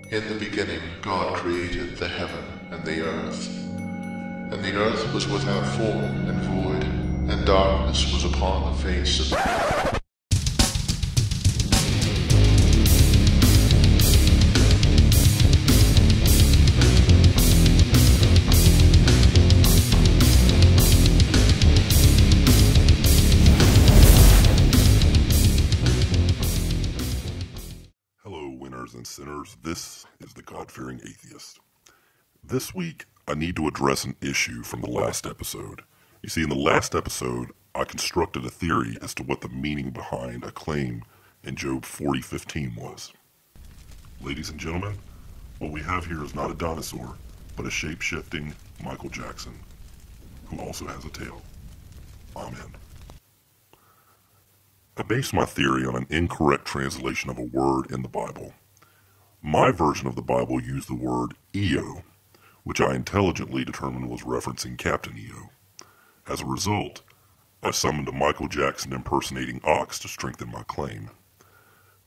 In the beginning, God created the heaven and the earth. And the earth was without form and void, and darkness was upon the face of the... And sinners, this is the God-fearing Atheist. This week, I need to address an issue from the last episode. You see, in the last episode, I constructed a theory as to what the meaning behind a claim in Job 40:15 was. Ladies and gentlemen, what we have here is not a dinosaur, but a shape-shifting Michael Jackson, who also has a tail. Amen. I based my theory on an incorrect translation of a word in the Bible. My version of the Bible used the word EO, which I intelligently determined was referencing Captain EO. As a result, I summoned a Michael Jackson impersonating ox to strengthen my claim.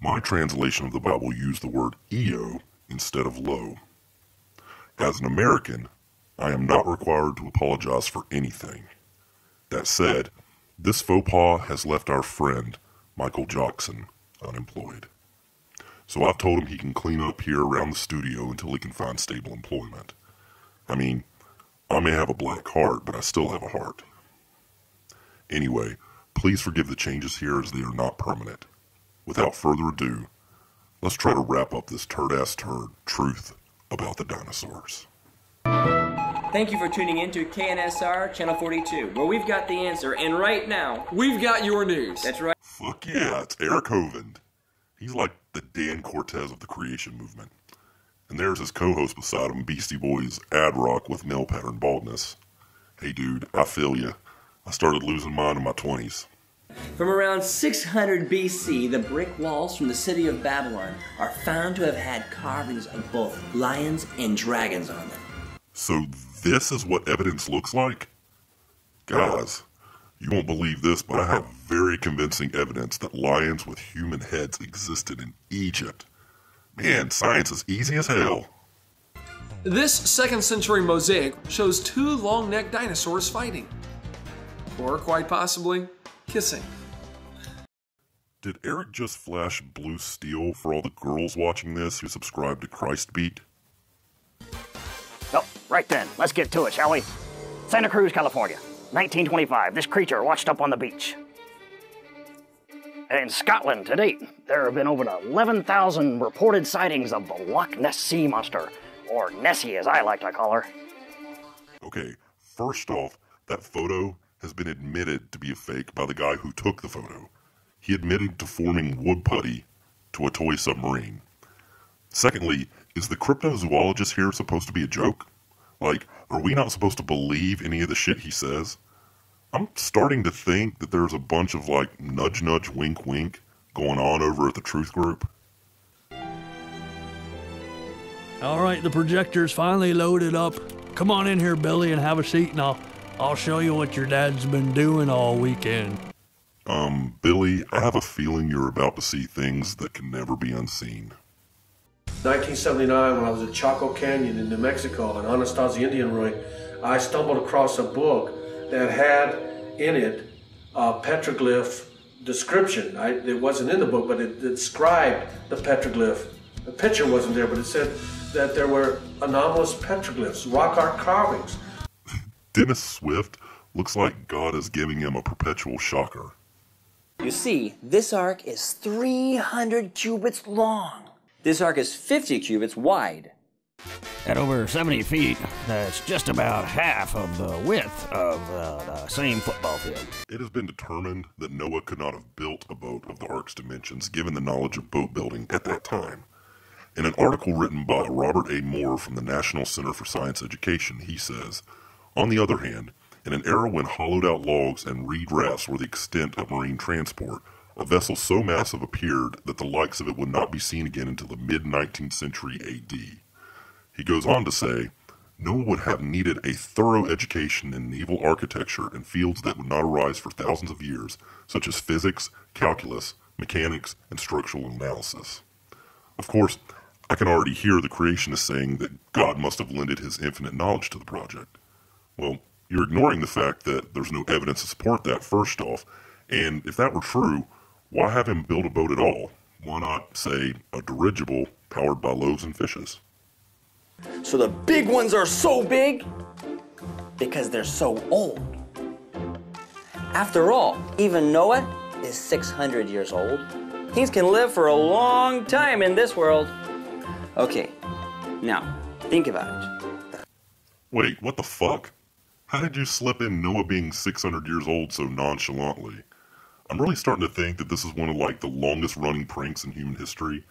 My translation of the Bible used the word EO instead of low. As an American, I am not required to apologize for anything. That said, this faux pas has left our friend, Michael Jackson, unemployed. So I've told him he can clean up here around the studio until he can find stable employment. I mean, I may have a black heart, but I still have a heart. Anyway, please forgive the changes here as they are not permanent. Without further ado, let's try to wrap up this turd-ass turd truth about the dinosaurs. Thank you for tuning in to KNSR Channel 42, where we've got the answer, and right now, we've got your news. That's right. Fuck yeah, it's Eric Hovind. He's like the Dan Cortez of the creation movement. And there's his co-host beside him, Beastie Boys' Ad Rock with male pattern baldness. Hey dude, I feel ya. I started losing mine in my 20s. From around 600 BC, the brick walls from the city of Babylon are found to have had carvings of both lions and dragons on them. So this is what evidence looks like? Guys, you won't believe this, but I have very convincing evidence that lions with human heads existed in Egypt. Man, science is easy as hell. This 2nd century mosaic shows two long-necked dinosaurs fighting. Or, quite possibly, kissing. Did Eric just flash blue steel for all the girls watching this who subscribe to Christbeat? Oh, right then. Let's get to it, shall we? Santa Cruz, California. 1925, this creature washed up on the beach. In Scotland, to date, there have been over 11,000 reported sightings of the Loch Ness sea monster, or Nessie as I like to call her. Okay, first off, that photo has been admitted to be a fake by the guy who took the photo. He admitted to forming wood putty to a toy submarine. Secondly, is the cryptozoologist here supposed to be a joke? Like, are we not supposed to believe any of the shit he says? I'm starting to think that there's a bunch of, like, nudge nudge wink wink going on over at the Truth Group. Alright, the projector's finally loaded up. Come on in here, Billy, and have a seat, and I'll show you what your dad's been doing all weekend. Billy, I have a feeling you're about to see things that can never be unseen. 1979, when I was at Chaco Canyon in New Mexico on Anastasia Indian Ruin, I stumbled across a book that had in it a petroglyph description. It wasn't in the book, but it described the petroglyph. The picture wasn't there, but it said that there were anomalous petroglyphs, rock art carvings. Dennis Swift looks like God is giving him a perpetual shocker. You see, this arc is 300 cubits long. This arc is 50 cubits wide. At over 70 feet, that's just about half of the width of the same football field. It has been determined that Noah could not have built a boat of the ark's dimensions given the knowledge of boat building at that time. In an article written by Robert A. Moore from the National Center for Science Education, he says, on the other hand, in an era when hollowed-out logs and reed rafts were the extent of marine transport, a vessel so massive appeared that the likes of it would not be seen again until the mid-19th century A.D. He goes on to say, Noah would have needed a thorough education in naval architecture in fields that would not arise for thousands of years, such as physics, calculus, mechanics, and structural analysis. Of course, I can already hear the creationists saying that God must have lended his infinite knowledge to the project. Well, you're ignoring the fact that there's no evidence to support that, first off, and if that were true, why have him build a boat at all? Why not, say, a dirigible powered by loaves and fishes? So the big ones are so big because they're so old. After all, even Noah is 600 years old. Things can live for a long time in this world. Okay, now, think about it. Wait, what the fuck? How did you slip in Noah being 600 years old so nonchalantly? I'm really starting to think that this is one of, like, the longest running pranks in human history.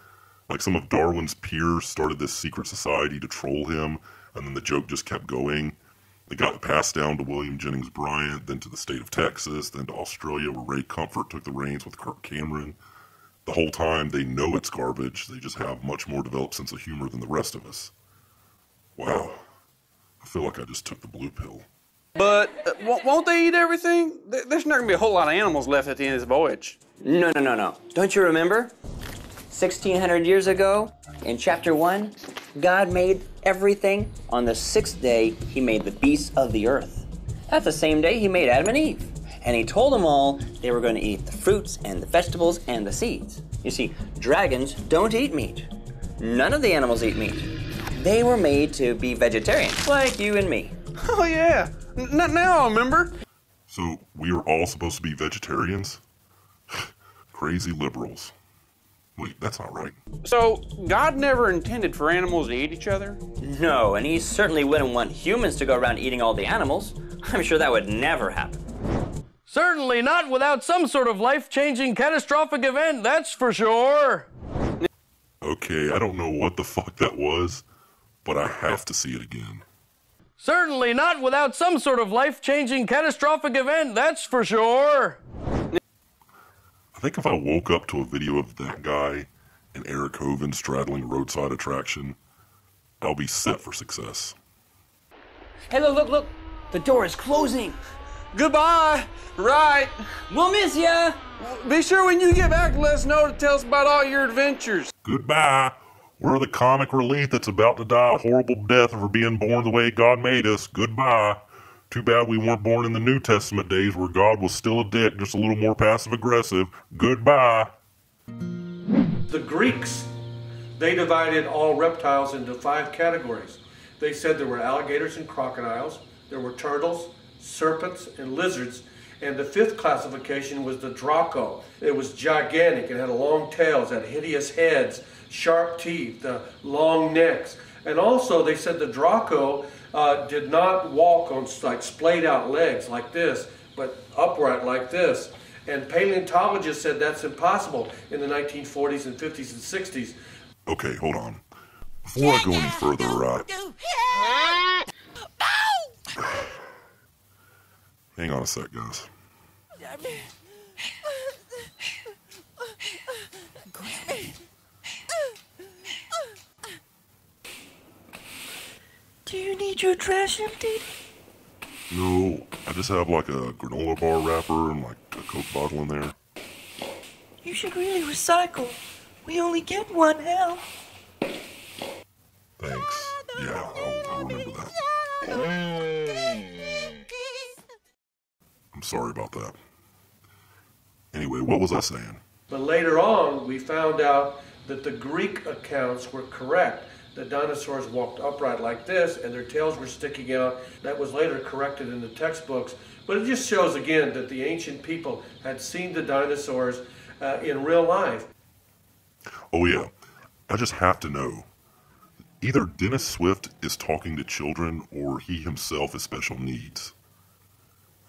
Like, some of Darwin's peers started this secret society to troll him, and then the joke just kept going. It got passed down to William Jennings Bryan, then to the state of Texas, then to Australia, where Ray Comfort took the reins with Kirk Cameron. The whole time, they know it's garbage. They just have much more developed sense of humor than the rest of us. Wow. I feel like I just took the blue pill. But won't they eat everything? There's not going to be a whole lot of animals left at the end of this voyage. No. Don't you remember? 1,600 years ago, in chapter 1, God made everything. On the 6th day, he made the beasts of the earth. That's the same day he made Adam and Eve. And he told them all they were going to eat the fruits and the vegetables and the seeds. You see, dragons don't eat meat. None of the animals eat meat. They were made to be vegetarians, like you and me. Oh, yeah. Now I remember. So, we are all supposed to be vegetarians? Crazy liberals. Wait, that's not right. So, God never intended for animals to eat each other? No, and he certainly wouldn't want humans to go around eating all the animals. I'm sure that would never happen. Certainly not without some sort of life-changing catastrophic event, that's for sure. Okay, I don't know what the fuck that was, but I have to see it again. Certainly not without some sort of life-changing catastrophic event, that's for sure. I think if I woke up to a video of that guy and Eric Hovind straddling a roadside attraction, I'll be set for success. Hey, look. The door is closing. Goodbye. Right. We'll miss ya. Be sure when you get back to let us know to tell us about all your adventures. Goodbye. We're the comic relief that's about to die a horrible death for being born the way God made us. Goodbye. Too bad we weren't born in the New Testament days where God was still a dick, just a little more passive-aggressive. Goodbye. The Greeks, they divided all reptiles into 5 categories. They said there were alligators and crocodiles, there were turtles, serpents, and lizards, and the 5th classification was the Drakh. It was gigantic, it had long tails, it had hideous heads, sharp teeth, long necks, and also they said the Drakh did not walk on like splayed out legs like this, but upright like this. And paleontologists said that's impossible in the 1940s and 50s and 60s. Okay, hold on. Before I go any further, hang on a sec, guys. Do you need your trash emptied? No, I just have like a granola bar wrapper and like a Coke bottle in there. You should really recycle. We only get one hell. Thanks. Yeah, I'll remember that. I'm sorry about that. Anyway, what was I saying? But later on, we found out that the Greek accounts were correct. The dinosaurs walked upright like this, and their tails were sticking out. That was later corrected in the textbooks. But it just shows again that the ancient people had seen the dinosaurs in real life. Oh yeah, I just have to know. Either Dennis Swift is talking to children, or he himself has special needs.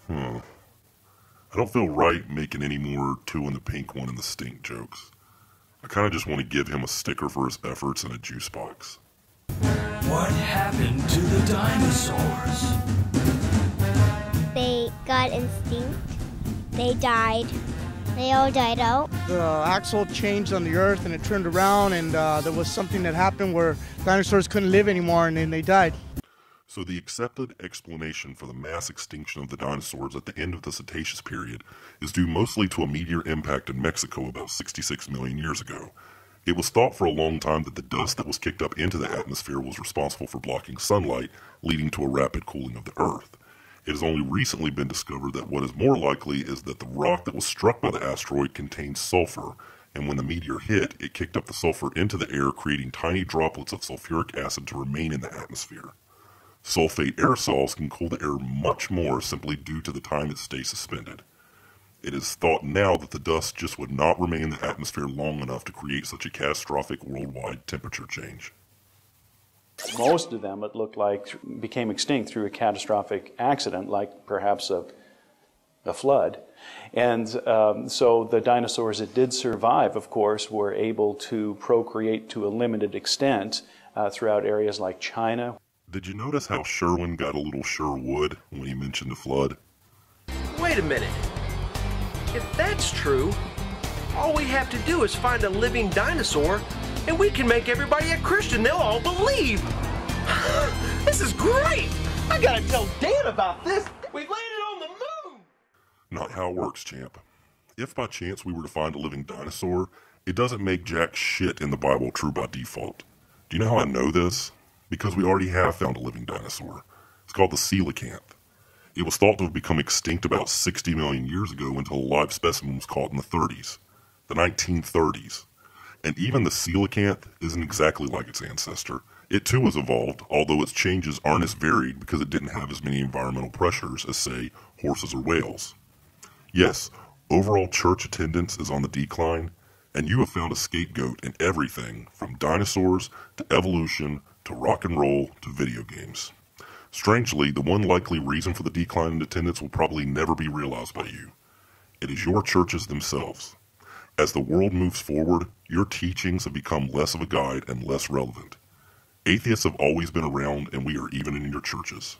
I don't feel right making any more 2 in the pink, 1 in the stink jokes. I kind of just want to give him a sticker for his efforts and a juice box. What happened to the dinosaurs? They got extinct. They died. They all died out. The axle changed on the earth and it turned around, and there was something that happened where dinosaurs couldn't live anymore and then they died. So the accepted explanation for the mass extinction of the dinosaurs at the end of the Cretaceous period is due mostly to a meteor impact in Mexico about 66 million years ago. It was thought for a long time that the dust that was kicked up into the atmosphere was responsible for blocking sunlight, leading to a rapid cooling of the Earth. It has only recently been discovered that what is more likely is that the rock that was struck by the asteroid contained sulfur, and when the meteor hit, it kicked up the sulfur into the air, creating tiny droplets of sulfuric acid to remain in the atmosphere. Sulfate aerosols can cool the air much more simply due to the time it stays suspended. It is thought now that the dust just would not remain in the atmosphere long enough to create such a catastrophic worldwide temperature change. Most of them, it looked like, became extinct through a catastrophic accident, like perhaps a flood. And so the dinosaurs that did survive, of course, were able to procreate to a limited extent throughout areas like China. Did you notice how Sherwin got a little Sherwood when he mentioned the flood? Wait a minute. If that's true, all we have to do is find a living dinosaur and we can make everybody a Christian. They'll all believe. This is great. I gotta tell Dan about this. We've landed on the moon. Not how it works, champ. If by chance we were to find a living dinosaur, it doesn't make jack shit in the Bible true by default. Do you know how I know this? Because we already have found a living dinosaur. It's called the coelacanth. It was thought to have become extinct about 60 million years ago until a live specimen was caught in the 30s, the 1930s. And even the coelacanth isn't exactly like its ancestor. It too has evolved, although its changes aren't as varied because it didn't have as many environmental pressures as, say, horses or whales. Yes, overall church attendance is on the decline, and you have found a scapegoat in everything from dinosaurs to evolution to rock and roll to video games. Strangely, the one likely reason for the decline in attendance will probably never be realized by you. It is your churches themselves. As the world moves forward, your teachings have become less of a guide and less relevant. Atheists have always been around, and we are even in your churches.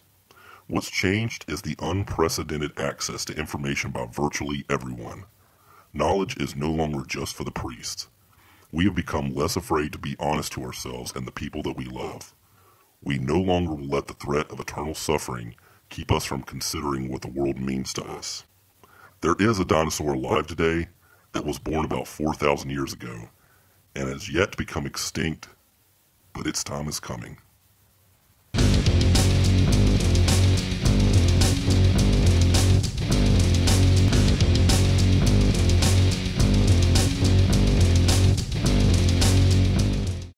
What's changed is the unprecedented access to information by virtually everyone. Knowledge is no longer just for the priests. We have become less afraid to be honest to ourselves and the people that we love. We no longer will let the threat of eternal suffering keep us from considering what the world means to us. There is a dinosaur alive today that was born about 4,000 years ago and has yet to become extinct, but its time is coming.